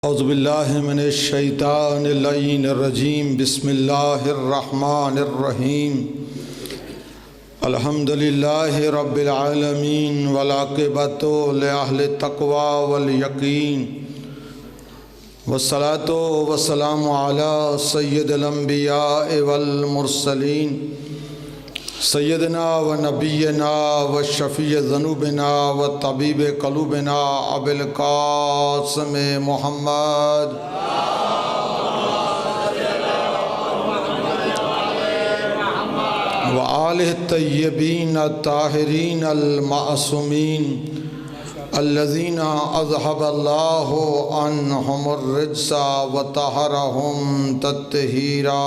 اعوذ باللہ من الشیطان اللعین الرجیم بسم اللہ الرحمن الرحیم الحمدللہ رب العالمین والعاقبۃ لأہل التقوی والیقین والصلاۃ والسلام علی سید الانبیاء والمرسلین سیدنا و نبینا و شفیع ذنوبنا و طبیب قلوبنا ابو القاسم محمد و آلہ الطیبین الطاہرین المعصومین الذین اذہب اللہ عنہم الرجس و طہرہم تطہیرا۔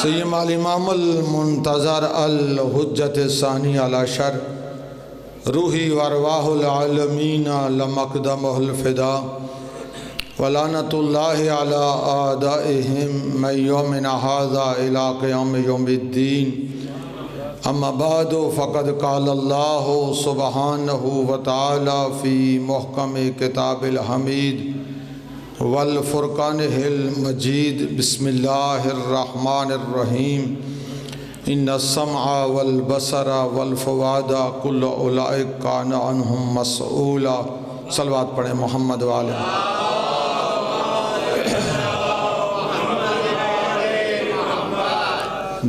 سیما الامام المنتظر الحجت الثانی العشر روحی وارواح العالمین لمقدمہ الفدا ولعنۃ اللہ علی اعدائہم من یومنا ھذا الی قیام یوم الدین۔ اما بعد فقد قال اللہ سبحانہ وتعالی فی محکم کتاب الحمید والفرقان المجید بسم اللہ الرحمن الرحیم ان السمع والبصر والفؤاد کل اولئک کان عنہم مسئولا۔ صلوات پڑھیں محمد والے۔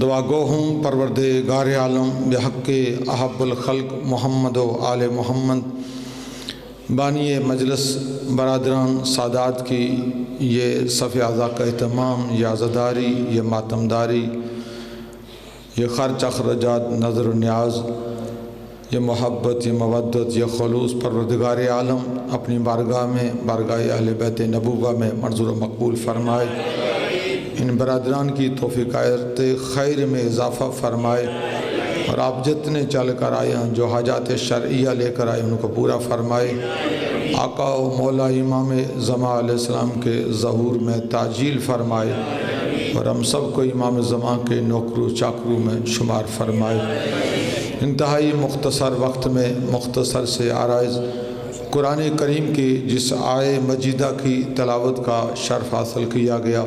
دعا گو ہوں پروردگار عالم بحق احب الخلق محمد و آل محمد۔ بانی مجلس برادران سادات کی یہ صف اعضاء کا اہتمام، یہ عزاداری، یہ ماتمداری، یہ خرچ اخراجات، نظر و نیاز، یہ محبت، یہ مودت، یہ خلوص پروردگار عالم اپنی بارگاہ میں، بارگاہ اہل بیت نبوہ میں منظور و مقبول فرمائے۔ ان برادران کی توفیقات خیر میں اضافہ فرمائے، اور آپ جتنے چل کر آئے ہیں، جو حاجات شرعیہ لے کر آئے ان کو پورا فرمائے۔ آقا و مولا امام زمان علیہ السلام کے ظہور میں تعجیل فرمائے، اور ہم سب کو امام زمان کے نوکرو چاکرو میں شمار فرمائے۔ انتہائی مختصر وقت میں مختصر سے عرائض قرآن کریم کی جس آیہ مجیدہ کی تلاوت کا شرف حاصل کیا گیا،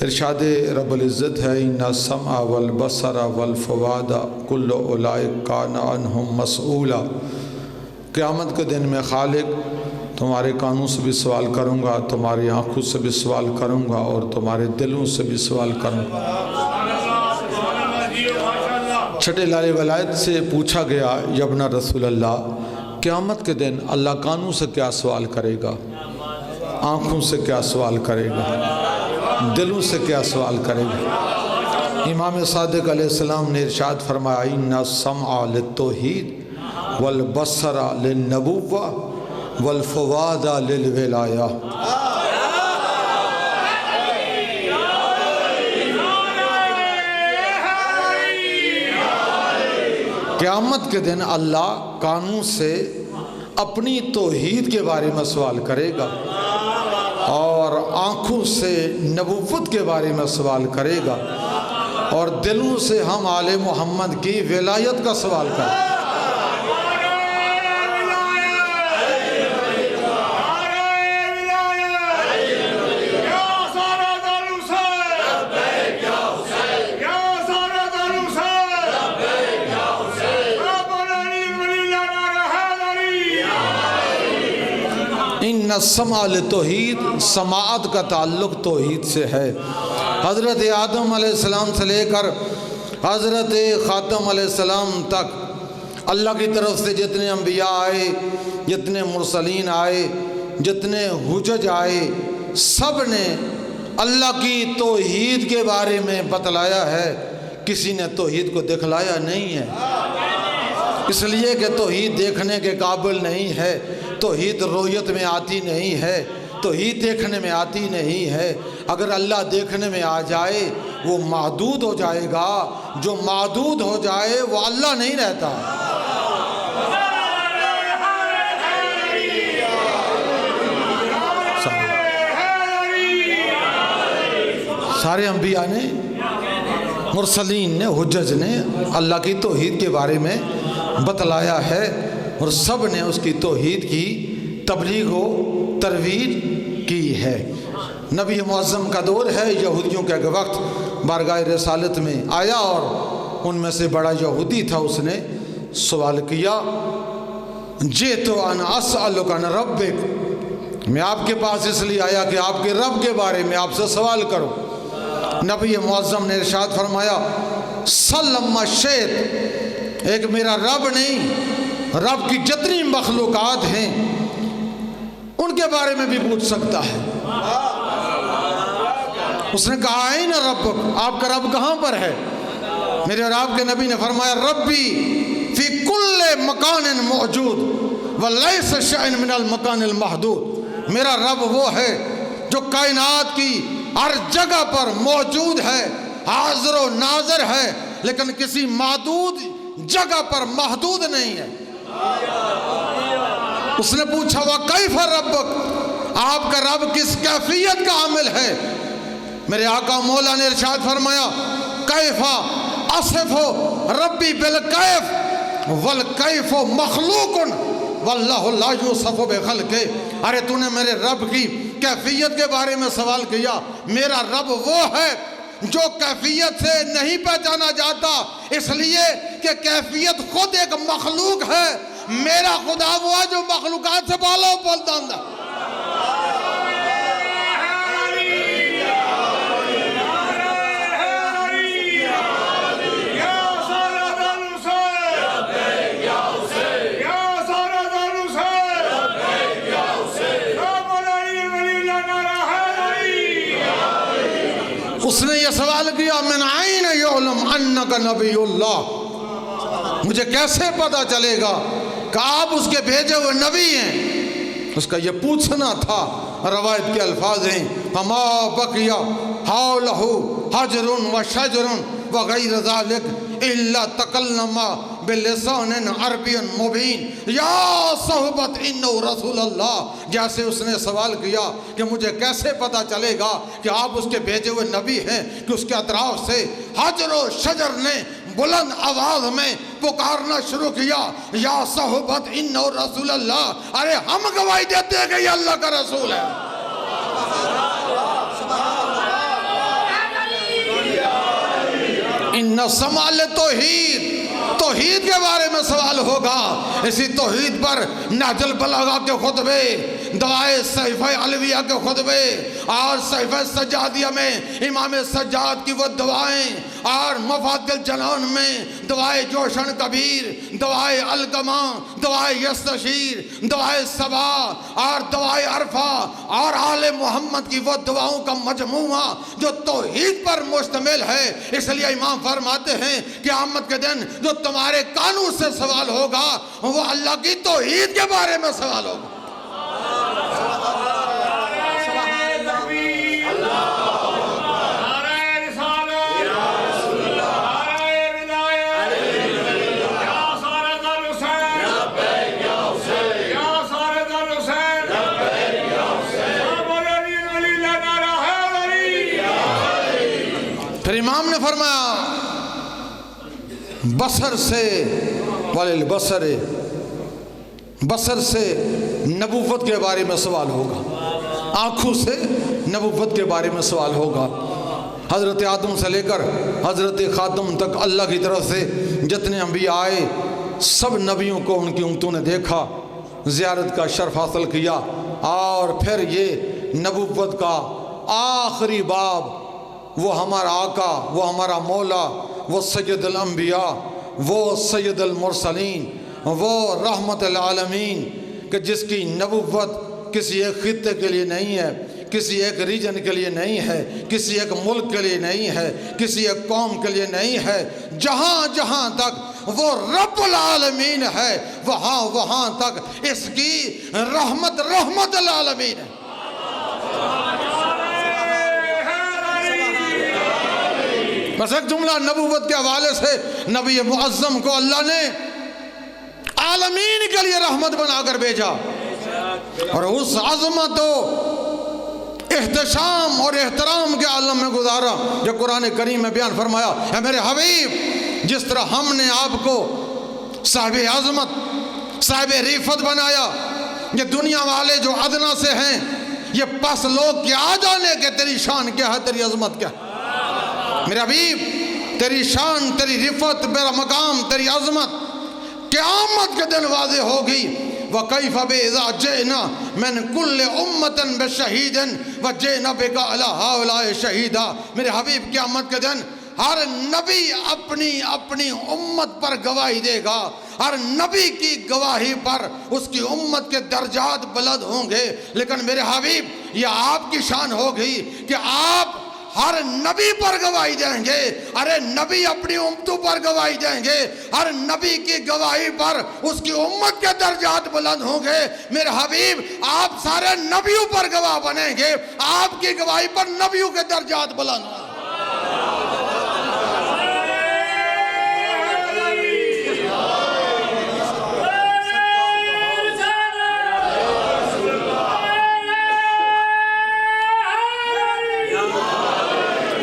ارشاد رب العزت ہے ان السمع والبصر والفؤاد کل اولئک کان عنہم مسئولا۔ قیامت کے دن میں خالق تمہارے کانوں سے بھی سوال کروں گا، تمہاری آنکھوں سے بھی سوال کروں گا، اور تمہارے دلوں سے بھی سوال کروں گا۔ چھٹے لال ولایت سے پوچھا گیا یابن رسول اللہ، قیامت کے دن اللہ کانوں سے کیا سوال کرے گا، آنکھوں سے کیا سوال کرے گا، دلوں سے کیا سوال کرے گا؟ امام صادق علیہ السلام نے ارشاد فرمایا ان السمع للتوحید والبصر للنبوہ والفؤاد للولایہ۔ قیامت کے دن اللہ کانوں سے اپنی توحید کے بارے میں سوال کرے گا، اور آنکھوں سے نبوت کے بارے میں سوال کرے گا، اور دلوں سے ہم آل محمد کی ولایت کا سوال کریں گا۔ ان السمع للتوحید، سماعت کا تعلق توحید سے ہے۔ حضرت آدم علیہ السلام سے لے کر حضرت خاتم علیہ السلام تک اللہ کی طرف سے جتنے انبیاء آئے، جتنے مرسلین آئے، جتنے حجج آئے، سب نے اللہ کی توحید کے بارے میں بتلایا ہے، کسی نے توحید کو دکھلایا نہیں ہے، اس لیے کہ توحید دیکھنے کے قابل نہیں ہے، توحید رویت میں آتی نہیں ہے، توحید دیکھنے میں آتی نہیں ہے۔ اگر اللہ دیکھنے میں آ جائے وہ محدود ہو جائے گا، جو محدود ہو جائے وہ اللہ نہیں رہتا۔ سارے انبیاء نے، مرسلین نے، حجج نے اللہ کی توحید کے بارے میں بتلایا ہے، اور سب نے اس کی توحید کی تبلیغ و ترویج کی ہے۔ نبی معظم کا دور ہے، یہودیوں کا ایک وقت بارگاہ رسالت میں آیا، اور ان میں سے بڑا یہودی تھا، اس نے سوال کیا، جئتو ان اسألک عن ربک، میں آپ کے پاس اس لیے آیا کہ آپ کے رب کے بارے میں آپ سے سوال کروں۔ نبی معظم نے ارشاد فرمایا، سلم شیط، ایک میرا رب نہیں، رب کی جتنی مخلوقات ہیں ان کے بارے میں بھی پوچھ سکتا ہے۔ اس نے کہا این ربک، آپ کا رب کہاں پر ہے؟ میرے اور آپ کے نبی نے فرمایا، ربی فی کل مکان موجود ولیس شیء من المکان المحدود، میرا رب وہ ہے جو کائنات کی ہر جگہ پر موجود ہے، حاضر و ناظر ہے، لیکن کسی محدود جگہ پر محدود نہیں ہے۔ اس نے پوچھا، وَكَيْفَ رَبُّكَ، آپ کا رب کس کیفیت کا عامل ہے؟ میرے آقا مولا نے ارشاد فرمایا، کیف اصف ربی بالکیف والکیف مخلوق واللہ لا یوصف بخلقہ۔ ارے تو نے میرے رب کی کیفیت کے بارے میں سوال کیا، میرا رب وہ ہے جو کیفیت سے نہیں پہچانا جاتا، اس لیے کہ کیفیت خود ایک مخلوق ہے، میرا خدا وہ ہے جو مخلوقات سے بالا و بلند ہے۔ اس نے یہ سوال کیا، من عین یعلم انک نبی اللہ، مجھے کیسے پتا چلے گا کہ آپ اس کے بھیجے ہوئے نبی ہیں؟ اس کا یہ پوچھنا تھا۔ روایت کے الفاظ ہیں، فما بقی حولہ حجر و شجر وغیر ذالک الا تکلم بلسان عربی مبین یا صحبت انہ رسول اللہ۔ جیسے اس نے سوال کیا کہ مجھے کیسے پتا چلے گا کہ آپ اس کے بھیجے ہوئے نبی ہیں، کہ اس کے اطراف سے حجر و شجر نے بلند آواز میں پکارنا شروع کیا، یا صحبت انہ رسول اللہ، ارے ہم گواہی دیتے ہیں کہ یہ اللہ کا رسول ہے۔ ان سمال توحید کے بارے میں سوال ہوگا۔ اسی توحید پر نہج البلاغہ کے خطبے، دعائے صحیفہ علویہ کے خطبے، اور صحیفہ سجادیہ میں امام سجاد کی وہ دعائیں، اور مفاتح الجنان میں دعائے جوشن کبیر، دعائے الگما، دعائے یستشیر، دعائے صبا، اور دعائے عرفہ، اور آل محمد کی وہ دعاؤں کا مجموعہ جو توحید پر مشتمل ہے۔ اس لیے امام فرماتے ہیں کہ قیامت کے دن جو تمہارے قانون سے سوال ہوگا وہ اللہ کی توحید کے بارے میں سوال ہوگا۔ پھر امام نے فرمایا، بصر سے والبصر، بصر سے نبوت کے بارے میں سوال ہوگا، آنکھوں سے نبوت کے بارے میں سوال ہوگا۔ حضرت آدم سے لے کر حضرت خاتم تک اللہ کی طرف سے جتنے انبیاء آئے، سب نبیوں کو ان کی امتوں نے دیکھا، زیارت کا شرف حاصل کیا، اور پھر یہ نبوت کا آخری باب، وہ ہمارا آقا، وہ ہمارا مولا، وہ سید الانبیاء، وہ سید المرسلین، وہ رحمت العالمین، کہ جس کی نبوت کسی ایک خطے کے لیے نہیں ہے، کسی ایک ریجن کے لیے نہیں ہے، کسی ایک ملک کے لیے نہیں ہے، کسی ایک قوم کے لیے نہیں ہے، جہاں جہاں تک وہ رب العالمین ہے وہاں تک اس کی رحمت العالمین ہے۔ بس ایک جملہ نبوت کے حوالے سے، نبی معظم کو اللہ نے عالمین کے لیے رحمت بنا کر بھیجا، اور اس عظمت و احتشام اور احترام کے عالم میں گزارا جو قرآن کریم میں بیان فرمایا، اے میرے حبیب، جس طرح ہم نے آپ کو صاحب عظمت، صاحب رفت بنایا۔ یہ دنیا والے جو ادنا سے ہیں، یہ پس لوگ کیا جانے کہ تیری شان کیا ہے، تیری عظمت کیا ہے۔ میرے حبیب، تیری شان، تیری رفت، میرا مقام، تیری عظمت قیامت کے دن واضح ہوگی۔ وَكَيْفَ بِإِذَا جِئْنَا مِنْ كُلِّ أُمَّةٍ بِشَهِيدٍ وَجِئْنَا بِكَ عَلَىٰ هَؤُلَاءِ شَهِيدًا۔ میرے حبیب قیامت کے دن ہر نبی اپنی امت پر گواہی دے گا۔ ہر نبی کی گواہی پر اس کی امت کے درجات بلند ہوں گے، لیکن میرے حبیب یہ آپ کی شان ہوگی کہ آپ ہر نبی پر گواہی دیں گے۔ ارے نبی اپنی امتوں پر گواہی دیں گے، ہر نبی کی گواہی پر اس کی امت کے درجات بلند ہوں گے۔ میرے حبیب آپ سارے نبیوں پر گواہ بنیں گے، آپ کی گواہی پر نبیوں کے درجات بلند ہوں گے۔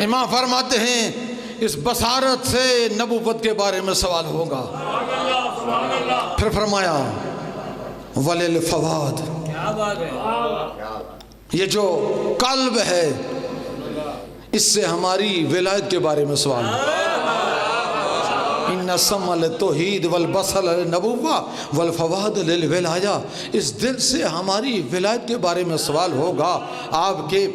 امام فرماتے ہیں اس بصارت سے نبوت کے بارے میں سوال ہوگا۔ پھر فرمایا وَلِلْفَوَادِ، یہ جو قلب ہے اس سے ہماری ولایت کے بارے میں سوال ہوگا۔ ان السمع للتوحید والبصر للنبوہ والفواد للولایہ، اس دل سے ہماری ولایت کے بارے میں سوال ہوگا۔ آپ کے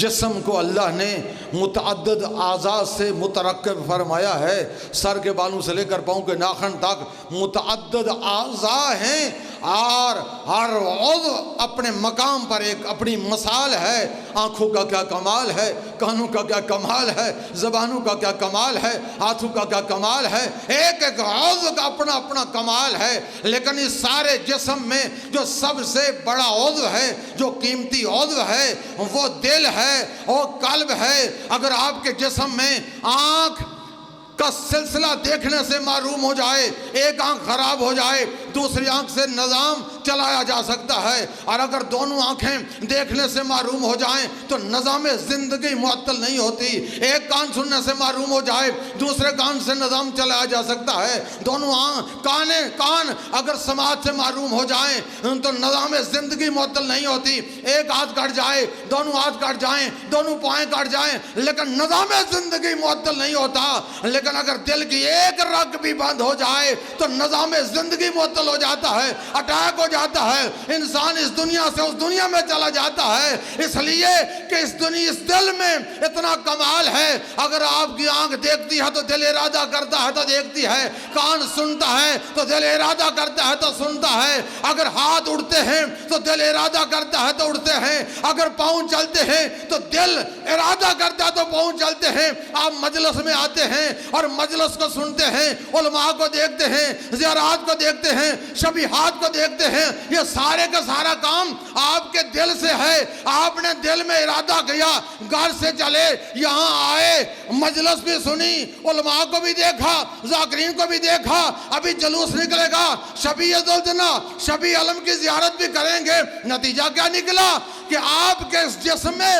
جسم کو اللہ نے متعدد اعضاء سے مترکب فرمایا ہے، سر کے بالوں سے لے کر پاؤں کے ناخن تک متعدد اعضاء ہیں، اور ہر عضو اپنے مقام پر ایک اپنی مثال ہے۔ آنکھوں کا کیا کمال ہے، کانوں کا کیا کمال ہے، زبانوں کا کیا کمال ہے، ہاتھوں کا کیا کمال ہے، ایک ایک عضو کا اپنا اپنا کمال ہے۔ لیکن اس سارے جسم میں جو سب سے بڑا عضو ہے، جو قیمتی عضو ہے، وہ دل ہے، وہ قلب ہے۔ اگر آپ کے جسم میں آنکھ کا سلسلہ دیکھنے سے معروم ہو جائے، ایک آنکھ خراب ہو جائے، دوسری آنکھ سے نظام چلایا جا سکتا ہے، اور اگر دونوں آنکھیں دیکھنے سے معروم ہو جائیں تو نظام زندگی معطل نہیں ہوتی۔ ایک کان سننے سے معروم ہو جائے، دوسرے کان سے نظام چلایا جا سکتا ہے۔ دونوں کان اگر سماعت سے معروم ہو جائیں تو نظام زندگی معطل نہیں ہوتی۔ ایک ہاتھ کٹ جائے، دونوں ہاتھ کٹ جائیں، دونوں پائیں کٹ جائیں، لیکن نظام زندگی معطل نہیں ہوتا۔ لیکن اگر دل کی ایک رگ بھی بند ہو جائے تو نظام زندگی معطل ہو جاتا ہے، اٹیک ہو جاتا ہے، انسان اس دنیا سے اس دنیا میں چلا جاتا ہے۔ اس لیے کہ اس دل میں اتنا کمال ہے، اگر آپ کی آنکھ دیکھتی ہے تو دل ارادہ کرتا ہے تو دیکھتی ہے، کان سنتا ہے تو دل ارادہ کرتا ہے تو سنتا ہے، اگر ہاتھ اڑتے ہیں تو دل ارادہ کرتا ہے تو اڑتے ہیں، اگر پاؤں چلتے ہیں تو دل ارادہ کرتا ہے تو پاؤں چلتے ہیں۔ آپ مجلس میں آتے ہیں اور مجلس کو سنتے ہیں، علماء کو دیکھتے ہیں، زیارات کو دیکھتے ہیں، شبیہات کو دیکھتے ہیں، یہ سارے کا سارا کام آپ کے دل سے ہے۔ آپ نے دل میں ارادہ کیا، گھر سے چلے، یہاں آئے، مجلس بھی سنی، علماء کو بھی دیکھا، ذاکرین کو بھی دیکھا، ابھی جلوس نکلے گا، شبیہ ذوالجناح، شبیہ علم کی زیارت بھی کریں گے۔ نتیجہ کیا نکلا کہ آپ کے اس جسم میں،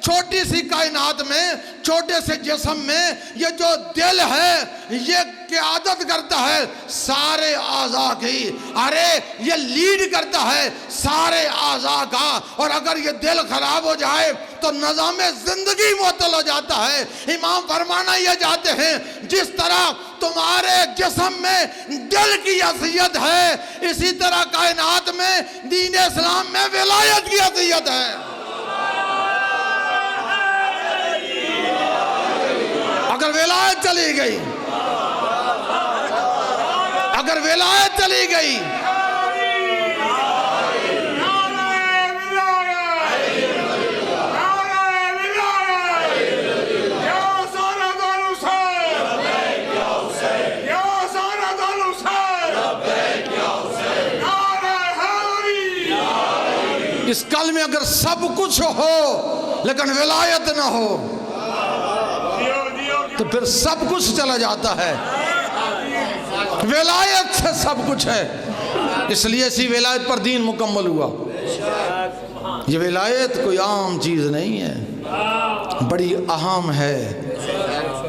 چھوٹی سی کائنات میں، چھوٹے سے جسم میں، یہ جو دل ہے یہ قیادت کرتا ہے سارے اعضاء کی۔ ارے یہ لیڈ کرتا ہے سارے اعضاء کا، اور اگر یہ دل خراب ہو جائے تو نظام زندگی معطل ہو جاتا ہے۔ امام فرمانا یہ چاہتے ہیں جس طرح تمہارے جسم میں دل کی حیثیت ہے، اسی طرح کائنات میں دین اسلام میں ولایت کی حیثیت ہے۔ اگر ولایت چلی گئی، اگر ولایت چلی گئی، اس کل میں اگر سب کچھ ہو لیکن ولایت نہ ہو تو پھر سب کچھ چلا جاتا ہے۔ ولایت سے سب کچھ ہے، اس لیے اسی ولایت پر دین مکمل ہوا۔ یہ ولایت کوئی عام چیز نہیں ہے، بڑی اہم ہے۔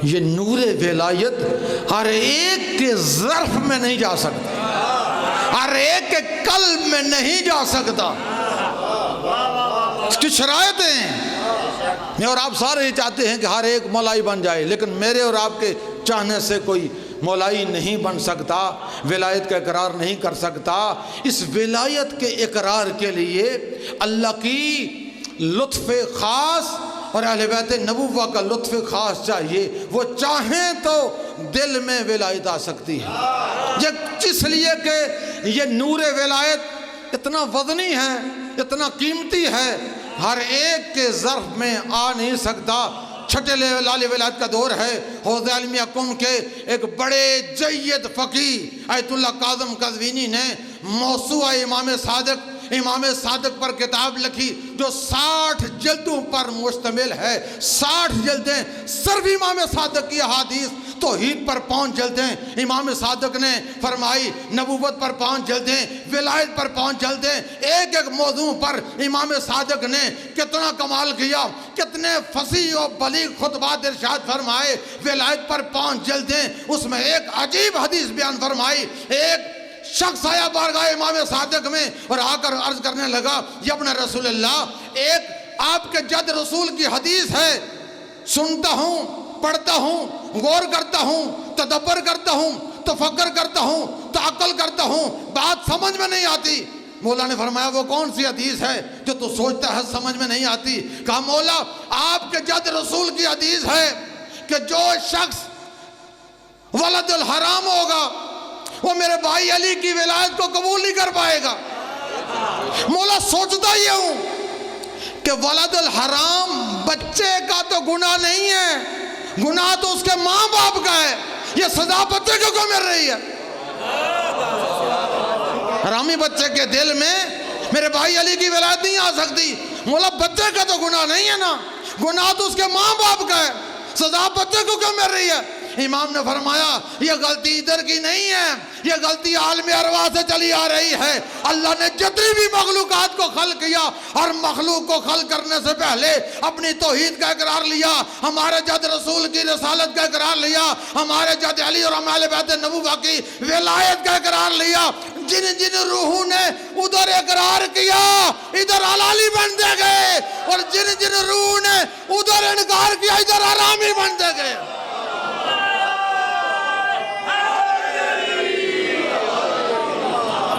یہ نور ولایت ہر ایک کے ظرف میں نہیں جا سکتا۔ ہر ایک کے قلب میں نہیں جا سکتا. اس کی شرائط ہیں. میں اور آپ سارے ہی چاہتے ہیں کہ ہر ایک مولائی بن جائے، لیکن میرے اور آپ کے چاہنے سے کوئی مولائی نہیں بن سکتا، ولایت کا اقرار نہیں کر سکتا. اس ولایت کے اقرار کے لیے اللہ کی لطف خاص اور اہل بیت نبوہ کا لطف خاص چاہیے. وہ چاہیں تو دل میں ولایت آ سکتی ہے. یہ اس لیے کہ یہ نور ولایت اتنا وزنی ہے، اتنا قیمتی ہے، ہر ایک کے ظرف میں آ نہیں سکتا. چھٹے لال ولایت کا دور ہے. حوض علمیہ قم کے ایک بڑے جید فقیہ آیت اللہ کاظم قزوینی نے موسوعہ امام صادق پر کتاب لکھی جو 60 جلدوں پر مشتمل ہے. 60 جلدیں صرف امام صادق کی احادیث. توحید پر 5 جلدیں امام صادق نے فرمائی، نبوت پر 5 جلدیں، ولایت پر 5 جلدیں. ایک ایک موضوع پر امام صادق نے کتنا کمال کیا، کتنے فصیح و بلیغ خطبات ارشاد فرمائے. ولایت پر 5 جلدیں، اس میں ایک عجیب حدیث بیان فرمائی. ایک شخص آیا بارگاہ امام صادق میں اور آ کر عرض کرنے لگا، یا ابن رسول اللہ، ایک آپ کے جد رسول کی حدیث ہے، سنتا ہوں، پڑھتا ہوں، غور کرتا ہوں، تدبر کرتا ہوں، تفکر کرتا ہوں، تعقل کرتا ہوں، بات سمجھ میں نہیں آتی. مولا نے فرمایا وہ کون سی حدیث ہے جو تو سوچتا ہے سمجھ میں نہیں آتی؟ کہا مولا آپ کے جد رسول کی حدیث ہے کہ جو شخص ولد الحرام ہوگا وہ میرے بھائی علی کی ولایت کو قبول نہیں کر پائے گا. مولا سوچتا یہ ہوں کہ ولد الحرام بچے کا تو گناہ نہیں ہے، گناہ تو اس کے ماں باپ کا ہے. یہ سزا بچے کو کیوں مل رہی ہے؟ حرامی بچے کے دل میں میرے بھائی علی کی ولایت نہیں آ سکتی. مولا بچے کا تو گناہ نہیں ہے نا، گناہ تو اس کے ماں باپ کا ہے، سزا بچے کو کیوں مل رہی ہے؟ امام نے فرمایا یہ غلطی ادھر کی نہیں ہے، یہ غلطی عالم ارواح سے چلی آ رہی ہے. اللہ نے جتنی بھی مخلوقات کو خلق کیا اور مخلوق کو خلق کرنے سے پہلے اپنی توحید کا اقرار لیا، ہمارے جد رسول کی رسالت کا اقرار لیا، ہمارے جد علی اور اہل بیت نبوہ کی ولایت کا اقرار لیا. جن جن روحوں نے ادھر اقرار کیا ادھر حلالی بنتے گئے، اور جن جن روحوں نے ادھر انکار کیا ادھر حرامی بنتے گئے.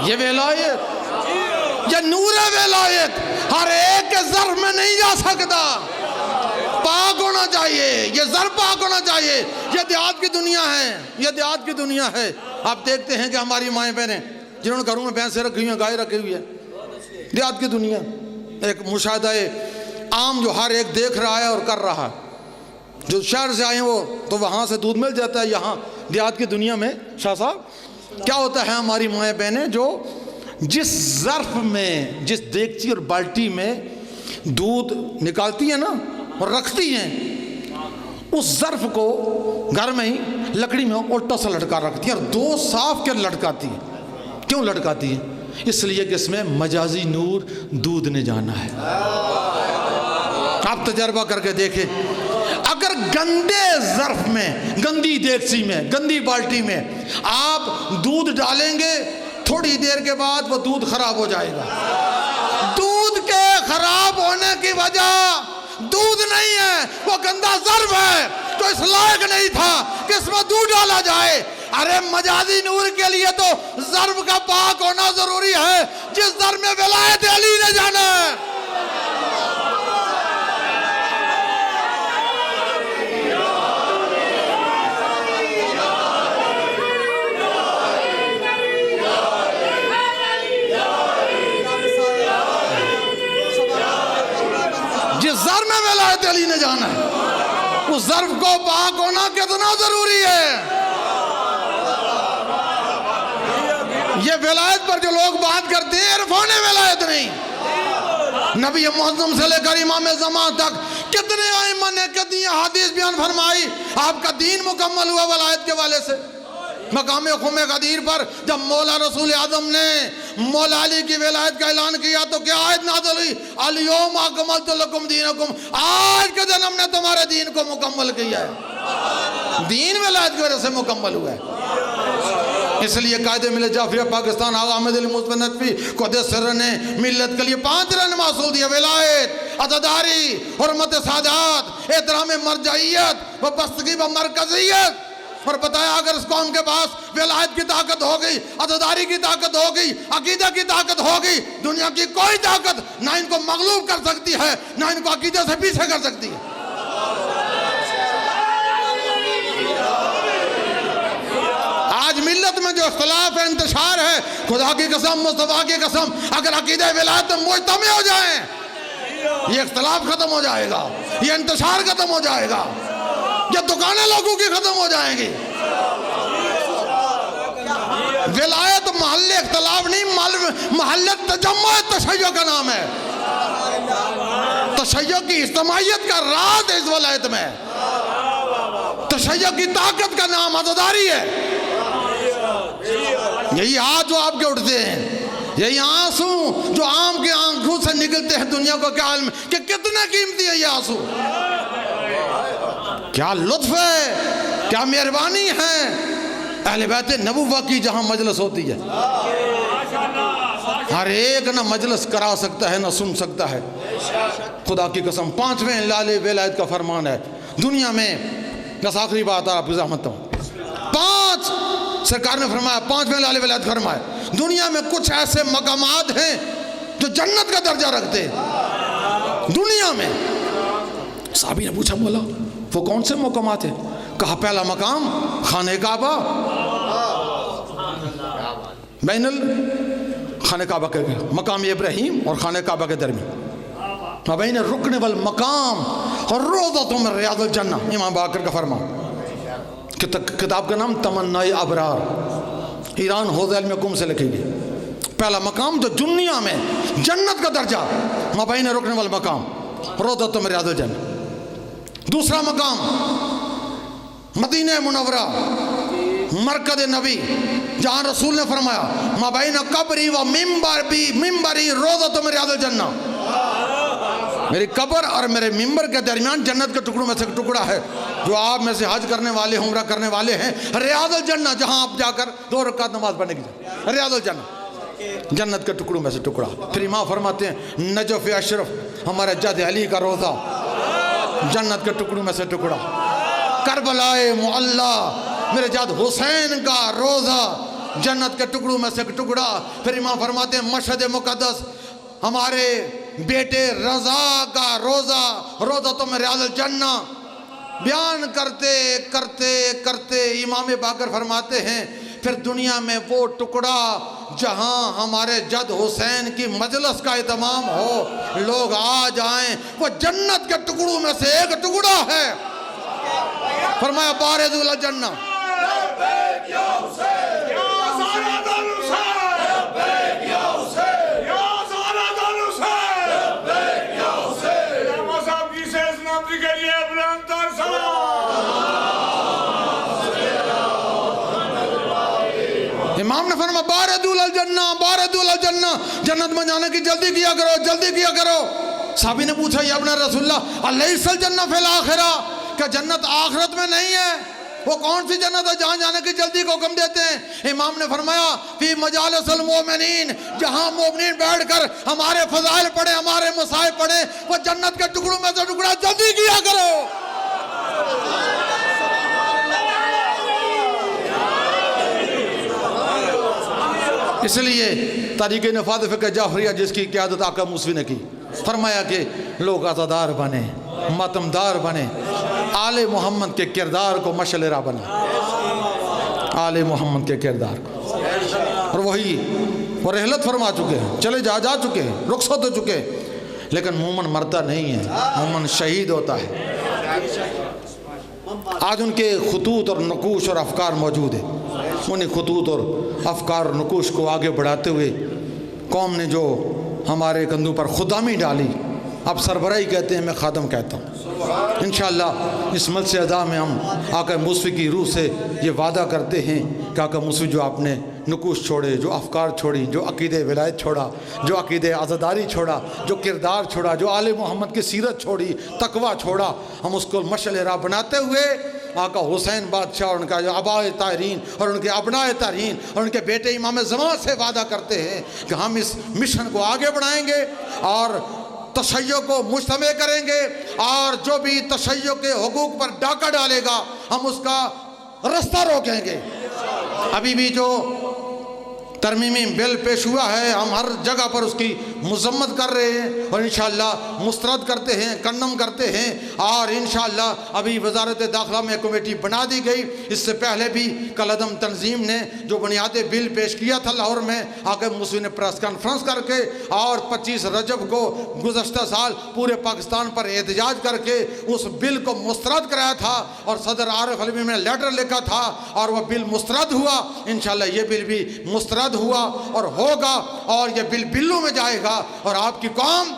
یہ ولایت، یہ نور ولایت ہر ایک کے ظرف میں نہیں جا سکتا. پاک ہونا چاہیے، یہ ظرف پاک ہونا چاہیے. یہ دیہات کی دنیا ہے، یہ دیہات کی دنیا ہے. آپ دیکھتے ہیں کہ ہماری مائیں بہنیں جنہوں نے گھروں میں بھینسیں رکھی ہوئی ہیں، گائے رکھی ہوئی ہے، دیہات کی دنیا ایک مشاہدہ عام جو ہر ایک دیکھ رہا ہے اور کر رہا ہے. جو شہر سے آئے ہیں وہ تو وہاں سے دودھ مل جاتا ہے. یہاں دیہات کی دنیا میں شاہ صاحب کیا ہوتا ہے، ہماری مائیں بہنیں جو جس ظرف میں، جس دیگچی اور بالٹی میں دودھ نکالتی ہیں نا اور رکھتی ہیں، اس ظرف کو گھر میں ہی لکڑی میں الٹا سا لٹکا رکھتی ہیں اور 2 صاف کے لٹکاتی ہیں. کیوں لٹکاتی ہیں؟ اس لیے کہ اس میں مجازی نور دودھ نے جانا ہے. آپ تجربہ کر کے دیکھیں، اگر گندے ظرف میں، گندی دیگچی میں، گندی بالٹی میں آپ دودھ ڈالیں گے، تھوڑی دیر کے بعد وہ دودھ خراب ہو جائے گا. دودھ کے خراب ہونے کی وجہ دودھ نہیں ہے، وہ گندا ظرف ہے جو اس لائق نہیں تھا کہ اس میں دودھ ڈالا جائے. ارے مجازی نور کے لیے تو ظرف کا پاک ہونا ضروری ہے. جس ظرف میں ولایت علی نے جانا ہے، جس ظرف میں ولایت علی نے جانا ہے، اس ظرف کو پاک ہونا کتنا ضروری ہے. یہ ولایت پر جو لوگ بات کرتے ہیں عرفان ولایت نہیں. نبی معظم سے لے کر امام زمان تک کتنے ائمہ نے کتنی حدیث بیان فرمائی. آپ کا دین مکمل ہوا ولایت کے والے سے. مقام خم غدیر پر جب مولا رسول اعظم نے مولا علی کی ولایت کا اعلان کیا تو کیا آیت نازل ہوئی؟ الیوم اکملت لکم دینکم، آج کے دن ہم نے تمہارے دین کو مکمل کیا ہے. دین ولایت کی وجہ سے مکمل ہوا ہے. اس لیے قائد ملت جعفریہ پاکستان آغا احمد علی مصطفی نجفی قدس سر نے ملت کے لیے 5 رہنما اصول دیا: ولایت، عزاداری، حرمت سادات، احترام مرجعیت، وابستگی و مرکزیت، اور بتایا اگر اس قوم کے پاس ولایت کی طاقت ہوگی، عزاداری کی طاقت ہوگی، عقیدہ کی طاقت ہوگی، دنیا کی کوئی طاقت نہ ان کو مغلوب کر سکتی ہے، نہ ان کو عقیدہ سے پیچھے کر سکتی ہے۔ آج ملت میں جو اختلاف ہے، انتشار ہے، خدا کی قسم، مصطفیٰ کی قسم، اگر عقیدہ ولایت میں مجتمع ہو جائیں، یہ اختلاف ختم ہو جائے گا، یہ انتشار ختم ہو جائے گا، یہ دکانیں لوگوں کی ختم ہو جائیں گی۔ ولایت محل اختلاف نہیں، محل تجمع تشیع کا نام ہے۔ تشیع کی اجتماعیت کا راز اس ولایت میں، تشیع کی طاقت کا نام عزاداری ہے۔ یہی ہاتھ جو آپ کے اٹھتے ہیں، یہی آنسو جو عام کے آنکھوں سے نکلتے ہیں، دنیا کو کیا علم کہ کتنے قیمتی ہے یہ آنسو، کیا لطف ہے، کیا مہربانی ہے اہل بیت نبوہ کی جہاں مجلس ہوتی ہے۔ ہر ایک نہ مجلس کرا سکتا ہے نہ سن سکتا ہے، خدا کی قسم۔ 5ویں لال ولایت کا فرمان ہے دنیا میں۔ بس آخری بات آپ کی زحمت ہوں، 5 سرکار نے فرمایا، 5ویں لال ولایت فرمایا دنیا میں کچھ ایسے مقامات ہیں جو جنت کا درجہ رکھتے ہیں دنیا میں۔ صحابی نے پوچھا، مولا وہ کون سے مقامات ہیں؟ کہا پہلا مقام خانہ کعبہ، بین خانہ کعبہ کے مقام ابراہیم اور خانہ کعبہ کے درمیان، بین الرکن والمقام اور روضۃ من ریاض الجنہ۔ امام باقر کا فرمان، کتاب کا نام تمنائے ابرار، ایران حوزہ علم کم سے لکھی گئی۔ پہلا مقام جو دنیا میں جنت کا درجہ، مابین رکن والمقام روضۃ من ریاض الجنہ۔ دوسرا مقام مدینہ منورہ، مرکز نبی، جہاں رسول نے فرمایا مابین قبری و ممبری روضۃ من ریاض الجنہ، میری قبر اور میرے ممبر کے درمیان جنت کے ٹکڑوں میں سے ایک ٹکڑا ہے۔ جو آپ میں سے حج کرنے والے، عمرہ کرنے والے ہیں، ریاض الجنہ، جہاں آپ جا کر 2 رکعت نماز پڑھنے کی جائے، ریاض الجنہ، جنت کے ٹکڑوں میں سے ٹکڑا۔ پھر امام فرماتے ہیں نجف اشرف، ہمارے جد علی کا روضہ، جنت کے ٹکڑوں میں سے ٹکڑا۔ کربلائے معلی، میرے جد حسین کا روضہ، جنت کے ٹکڑوں میں سے ایک ٹکڑا۔ پھر امام فرماتے ہیں مشہد مقدس، ہمارے بیٹے رضا کا روضہ، روضۃ من ریاض الجنہ۔ بیان کرتے کرتے کرتے امام باقر فرماتے ہیں پھر دنیا میں وہ ٹکڑا جہاں ہمارے جد حسین کی مجلس کا اہتمام ہو، لوگ آ جائیں، وہ جنت کے ٹکڑوں میں سے ایک ٹکڑا ہے۔ فرمایا بارز الجنہ، امام نے فرمایا باردول الجنہ، باردول الجنہ، جنت میں جانے کی جلدی کیا کرو، جلدی کیا کرو۔ صحابی نے پوچھا یا ابن رسول اللہ الیس الجنہ فی الآخرہ، کیا جنت آخرت میں نہیں ہے؟ وہ کون سی جنت ہے جہاں جانے کی جلدی کو حکم دیتے ہیں؟ امام نے فرمایا فی مجالس المؤمنین، جہاں مومنین بیٹھ کر ہمارے فضائل پڑھیں، ہمارے مصائب پڑھیں، وہ جنت کے ٹکڑوں میں سے ٹکڑا، جلدی کیا کرو۔ اس لیے تاریخ نفاذ فقہ جعفریہ جس کی قیادت آقا موسوی نے کی، فرمایا کہ لوگ عزادار بنے، ماتمدار بنے، آل محمد کے کردار کو مشعل راہ بنے، آل محمد کے کردار کو۔ اور وہی وہ رحلت فرما چکے ہیں، چلے جا چکے ہیں، رخصت ہو چکے ہیں، لیکن مومن مرتا نہیں ہے، مومن شہید ہوتا ہے۔ آج ان کے خطوط اور نقوش اور افکار موجود ہیں، انہیں خطوط اور افکار اور نقوش کو آگے بڑھاتے ہوئے قوم نے جو ہمارے کندھوں پر خدامی ڈالی، اب سربراہی کہتے ہیں، میں خادم کہتا ہوں۔ انشاءاللہ اس مجلس اعزاز میں ہم آقا موسوی کی روح سے یہ وعدہ کرتے ہیں کہ آقا موسوی جو آپ نے نقوش چھوڑے، جو افکار چھوڑی، جو عقیدہ ولایت چھوڑا، جو عقیدہ عزاداری چھوڑا، جو کردار چھوڑا، جو آل محمد کی سیرت چھوڑی، تقوی چھوڑا، ہم اس کو مشعل راہ بناتے ہوئے آقا حسین بادشاہ اور ان کا جو آبائے طاہرین اور ان کے ابنائے طاہرین اور ان کے بیٹے امام زمان سے وعدہ کرتے ہیں کہ ہم اس مشن کو آگے بڑھائیں گے اور تشیع کو مجتمع کریں گے، اور جو بھی تشیع کے حقوق پر ڈاکہ ڈالے گا ہم اس کا رستہ روکیں گے۔ ابھی بھی جو ترمیمی بل پیش ہوا ہے ہم ہر جگہ پر اس کی مذمت کر رہے ہیں اور انشاءاللہ مسترد کرتے ہیں، کنڈم کرتے ہیں، اور انشاءاللہ ابھی وزارت داخلہ میں کمیٹی بنا دی گئی۔ اس سے پہلے بھی کالعدم تنظیم نے جو بنیادی بل پیش کیا تھا لاہور میں، آگے مسلم نے پریس کانفرنس کر کے اور 25 رجب کو گزشتہ سال پورے پاکستان پر احتجاج کر کے اس بل کو مسترد کرایا تھا، اور صدر عارف علوی نے لیٹر لکھا تھا اور وہ بل مسترد ہوا۔ انشاءاللہ یہ بل بھی مسترد ہوا اور ہوگا، اور یہ بل بلوں میں جائے گا، اور آپ کی قوم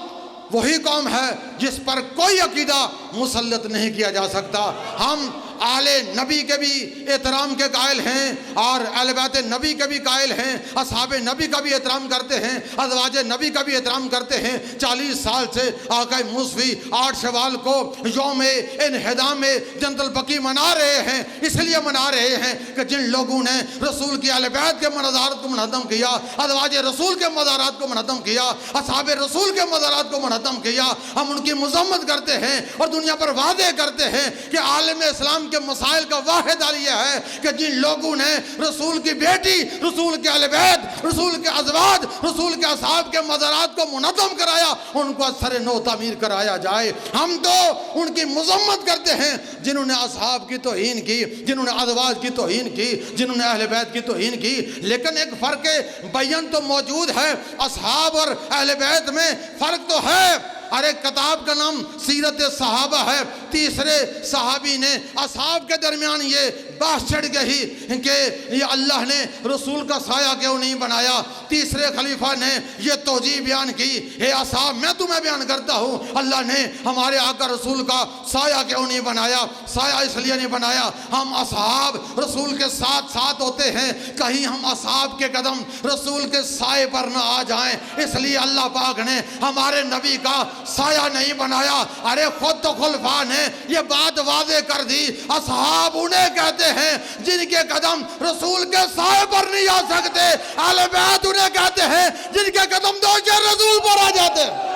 وہی قوم ہے جس پر کوئی عقیدہ مسلط نہیں کیا جا سکتا۔ ہم آل نبی کے بھی احترام کے قائل ہیں اور اہل بیت نبی کے بھی قائل ہیں، اصحاب نبی کا بھی احترام کرتے ہیں، ازواج نبی کا بھی احترام کرتے ہیں۔ 40 سال سے آقا موسوی 8 شوال کو یوم انہدام جنت البقیع منا رہے ہیں۔ اس لیے منا رہے ہیں کہ جن لوگوں نے رسول کی اہل بیت کے مزارات کو منہدم کیا، ازواج رسول کے مزارات کو منہدم کیا، اصحاب رسول کے مزارات کو منہدم کیا، ہم ان کی مذمت کرتے ہیں اور دنیا پر واضح کرتے ہیں کہ عالم اسلام کے مسائل کا واحد حل یہ ہے کہ جن لوگوں نے رسول کی بیٹی، رسول کے اہل بیت، رسول کے ازواج، رسول کے اصحاب کے مزارات کو منہدم کرایا، ان کو سر نو تعمیر کرایا جائے۔ ہم تو ان کی مذمت کرتے ہیں جنہوں نے اصحاب کی توہین کی، جنہوں نے ازواج کی توہین کی، جنہوں نے اہل بیت کی توہین کی۔ لیکن ایک فرق بیان تو موجود ہے، اصحاب اور اہل بیت میں فرق تو ہے۔ اور ایک کتاب کا نام سیرت صحابہ ہے، تیسرے صحابی نے اصحاب کے درمیان یہ بحث چڑھ گئی کہ یہ اللہ نے رسول کا سایہ کیوں نہیں بنایا۔ تیسرے خلیفہ نے یہ توجیہ بیان کی، اے اصحاب میں تمہیں بیان کرتا ہوں اللہ نے ہمارے آقا رسول کا سایہ کیوں نہیں بنایا۔ سایہ اس لیے نہیں بنایا، ہم اصحاب رسول کے ساتھ ساتھ ہوتے ہیں، کہیں ہم اصحاب کے قدم رسول کے سائے پر نہ آ جائیں، اس لیے اللہ پاک نے ہمارے نبی کا سایہ نہیں بنایا۔ ارے خود تو خلفاء نے یہ بات واضح کر دی، اصحاب انہیں کہتے ہیں جن کے قدم رسول کے سائے پر نہیں آ سکتے، اہل بیت انہیں کہتے ہیں جن کے قدم دوش رسول پر آ جاتے ہیں۔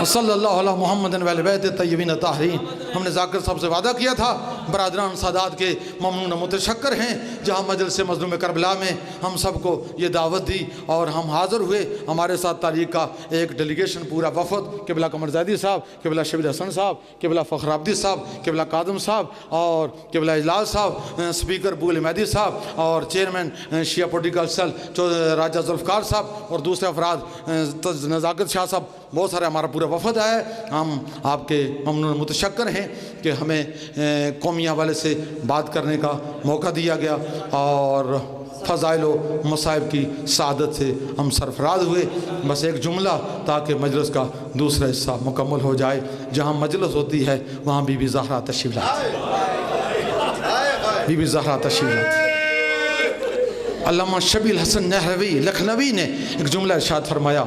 صلی اللہ علیہ محمد و اہل بیت الطیبین الطاہرین۔ ہم نے ذاکر صاحب سے وعدہ کیا تھا، برادران سادات کے ممنون متشکر ہیں، جہاں مجلس مظلوم کربلا میں ہم سب کو یہ دعوت دی اور ہم حاضر ہوئے۔ ہمارے ساتھ تاریخ کا ایک ڈیلیگیشن پورا وفد، قبلہ قمر زیدی صاحب، قبلہ شبیر حسن صاحب، قبلہ فخر عبدی صاحب، قبلہ قادم صاحب اور قبلہ اجلال صاحب، سپیکر بول مہدی صاحب اور چیئرمین شیعہ پولیٹیکل سیل راجہ ذوالفقار صاحب اور دوسرے افراد نزاکت شاہ صاحب، بہت سارے ہمارا پورا وفد ہے۔ ہم آپ کے ممنون متشکر ہیں کہ ہمیں قومی حوالے سے بات کرنے کا موقع دیا گیا اور فضائل و مصائب کی سعادت سے ہم سرفراز ہوئے۔ بس ایک جملہ تاکہ مجلس کا دوسرا حصہ مکمل ہو جائے، جہاں مجلس ہوتی ہے وہاں بی بی زہرا تشریف لاتی ہے، بی بی زہرا تشریف لاتی ہے۔ علامہ شبیل حسن نہروی لکھنوی نے ایک جملہ ارشاد فرمایا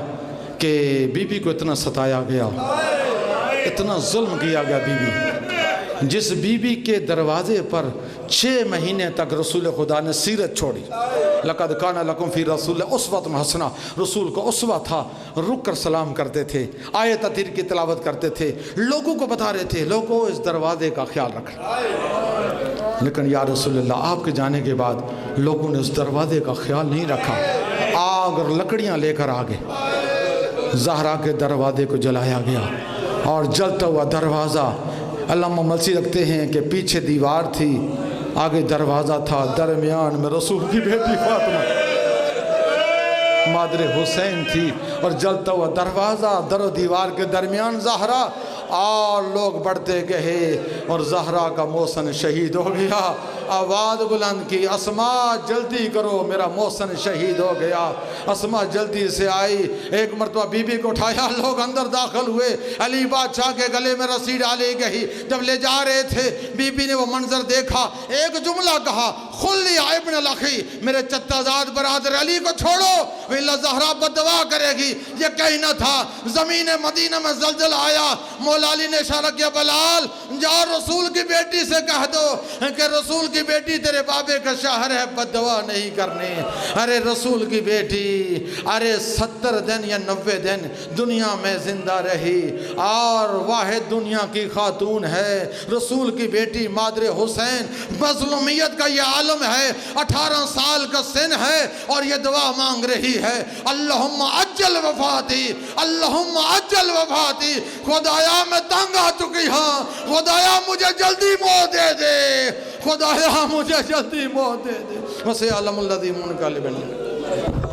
کہ بی بی کو اتنا ستایا گیا، اتنا ظلم کیا گیا بی بی، جس بی بی کے دروازے پر 6 مہینے تک رسول خدا نے سیرت چھوڑی۔ لَقَدْ كَانَ لَكُمْ فِي رَسُولِ أُسْوَةٌ حَسَنَةٌ، رسول کو اسوہ تھا، رک کر سلام کرتے تھے، آیت تطہیر کی تلاوت کرتے تھے، لوگوں کو بتا رہے تھے لوگوں اس دروازے کا خیال رکھنا۔ لیکن یا رسول اللہ آپ کے جانے کے بعد لوگوں نے اس دروازے کا خیال نہیں رکھا، آگ اور لکڑیاں لے کر آگے زہرا کے دروازے کو جلایا گیا، اور جلتا ہوا دروازہ علامہ ملسی رکھتے ہیں کہ پیچھے دیوار تھی، آگے دروازہ تھا، درمیان میں رسول کی بیٹی فاطمہ مادر حسین تھی، اور جلتا ہوا دروازہ در و دیوار کے درمیان زہرا، اور لوگ بڑھتے گئے اور زہرا کا محسن شہید ہو گیا۔ آواز بلند کی، اسماء جلدی کرو میرا محسن شہید ہو گیا۔ اسماء جلدی سے آئی، ایک مرتبہ بی بی کو اٹھایا، لوگ اندر داخل ہوئے، علی بادشاہ کے گلے میں رسی ڈالی گئی، جب لے جا رہے تھے بی بی نے وہ منظر دیکھا، ایک جملہ کہا، خلی ابن الاخی، میرے چچا زاد برادر علی کو چھوڑو، ویلا زہرا بد دعا کرے گی۔ یہ کہنا تھا، زمین مدینہ میں زلزلہ آیا، مولا علی نے اشارہ کیا، بلال جاؤ رسول کی بیٹی سے کہہ دو کہ رسول کی بیٹی تیرے بابے کا شہر ہے، بد دعا نہیں کرنی۔ ارے رسول کی بیٹی 70 دن یا 90 دن دنیا میں زندہ رہی، اور واحد دنیا کی خاتون ہے، رسول کی بیٹی مادر حسین۔ مظلومیت کا یہ عالم ہے، 18 سال کا سن ہے اور یہ دعا مانگ رہی ہے، اللہم عجل وفاتی، اللہم عجل وفاتی، خدایا میں تنگ آ چکی ہاں، خدایا مجھے جلدی موت دے دے، خدایا مجھے جلدی موت دے دے۔ وَسَيَعْلَمُ الَّذِينَ يُنْكَرُونَ